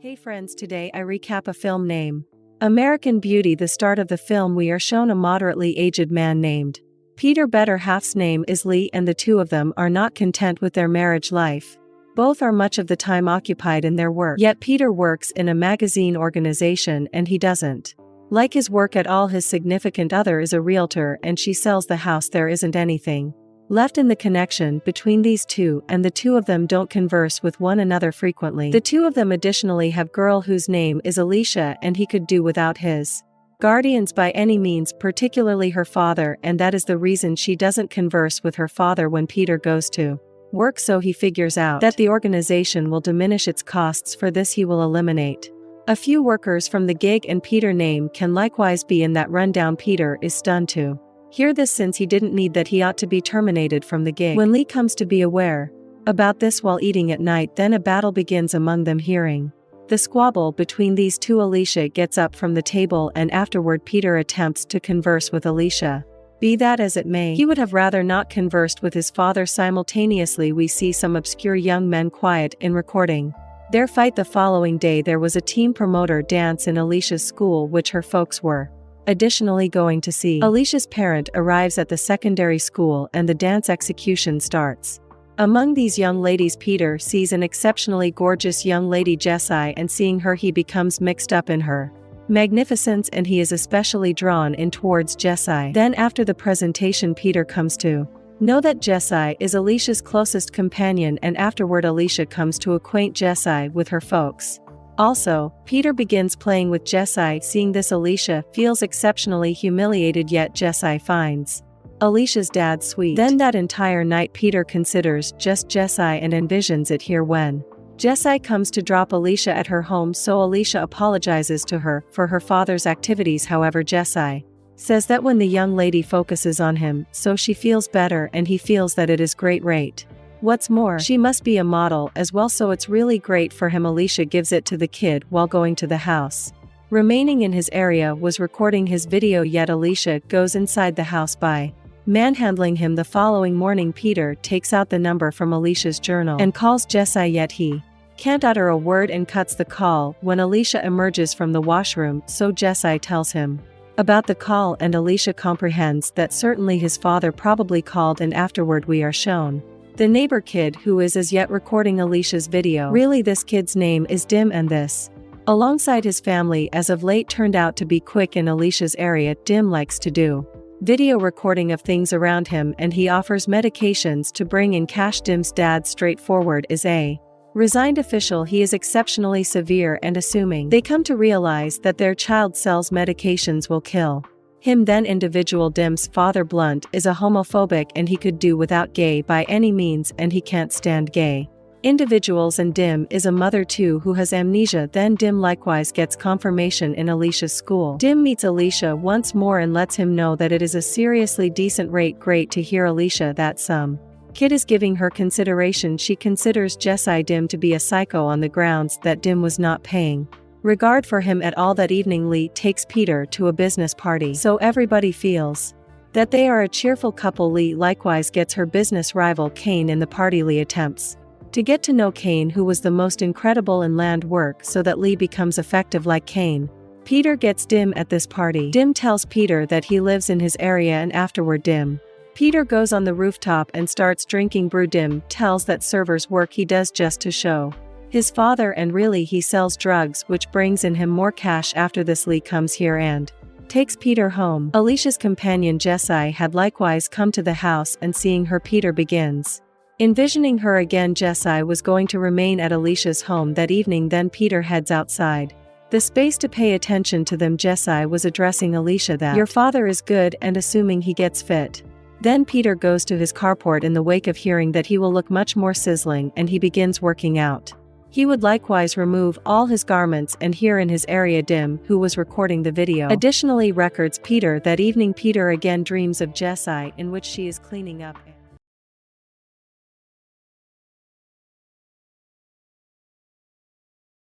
Hey friends, today I recap a film name. American Beauty. The start of the film we are shown a moderately aged man named Peter. Better half's name is Lee, and the two of them are not content with their marriage life. Both are much of the time occupied in their work, yet Peter works in a magazine organization and he doesn't like his work at all. His significant other is a realtor and she sells the house. There isn't anything left in the connection between these two, and the two of them don't converse with one another frequently. The two of them additionally have girl whose name is Alicia, and he could do without his guardians by any means, particularly her father, and that is the reason she doesn't converse with her father when Peter goes to work. So he figures out that the organization will diminish its costs. For this he will eliminate a few workers from the gig, and Peter's name can likewise be in that rundown. Peter is stunned to hear this, since he didn't need that. He ought to be terminated from the gig. When Lee comes to be aware about this while eating at night, then a battle begins among them. Hearing the squabble between these two, Alicia gets up from the table, and afterward Peter attempts to converse with Alicia. Be that as it may, he would have rather not conversed with his father. Simultaneously we see some obscure young men quiet in recording their fight. The following day there was a team promoter dance in Alicia's school, which her folks were additionally going to see. Alicia's parent arrives at the secondary school and the dance execution starts. Among these young ladies Peter sees an exceptionally gorgeous young lady, Jessie, and seeing her he becomes mixed up in her magnificence, and he is especially drawn in towards Jessie. Then after the presentation Peter comes to know that Jessie is Alicia's closest companion, and afterward Alicia comes to acquaint Jessie with her folks. Also, Peter begins playing with Jessie. Seeing this, Alicia feels exceptionally humiliated, yet Jessie finds Alicia's dad sweet. Then that entire night Peter considers just Jessie and envisions it here when Jessie comes to drop Alicia at her home, so Alicia apologizes to her for her father's activities. However, Jessie says that when the young lady focuses on him, so she feels better, and he feels that it is great rate. What's more, she must be a model as well, so it's really great for him. Alicia gives it to the kid while going to the house. Remaining in his area was recording his video, yet Alicia goes inside the house by manhandling him. The following morning Peter takes out the number from Alicia's journal and calls Jessie, yet he can't utter a word and cuts the call when Alicia emerges from the washroom, so Jessie tells him about the call, and Alicia comprehends that certainly his father probably called, and afterward we are shown the neighbor kid who is as yet recording Alicia's video. Really, this kid's name is Dim, and this, alongside his family, as of late turned out to be quick in Alicia's area. Dim likes to do video recording of things around him, and he offers medications to bring in cash. Dim's dad, straightforward, is a resigned official. He is exceptionally severe and assuming. They come to realize that their child sells medications will kill him. Then individual Dim's father, Blunt, is a homophobic, and he could do without gay by any means, and he can't stand gay individuals. And Dim is a mother too who has amnesia. Then Dim likewise gets confirmation in Alicia's school. Dim meets Alicia once more and lets him know that it is a seriously decent rate. Great to hear Alicia that some kid is giving her consideration. She considers Jessie Dim to be a psycho on the grounds that Dim was not paying regard for him at all. That evening Lee takes Peter to a business party, so everybody feels that they are a cheerful couple. Lee likewise gets her business rival Kane in the party. Lee attempts to get to know Kane, who was the most incredible in land work, so that Lee becomes effective like Kane. Peter gets Dim at this party. Dim tells Peter that he lives in his area, and afterward Peter goes on the rooftop and starts drinking brew. Dim tells that servers work he does just to show his father, and really he sells drugs, which brings in him more cash. After this Lee comes here and takes Peter home. Alicia's companion Jessie had likewise come to the house, and seeing her Peter begins envisioning her again. Jessie was going to remain at Alicia's home that evening. Then Peter heads outside the space to pay attention to them. Jessie was addressing Alicia that your father is good, and assuming he gets fit. Then Peter goes to his carport in the wake of hearing that he will look much more sizzling, and he begins working out. He would likewise remove all his garments, and here in his area Dim, who was recording the video, additionally records Peter. That evening Peter again dreams of Jessie, in which she is cleaning up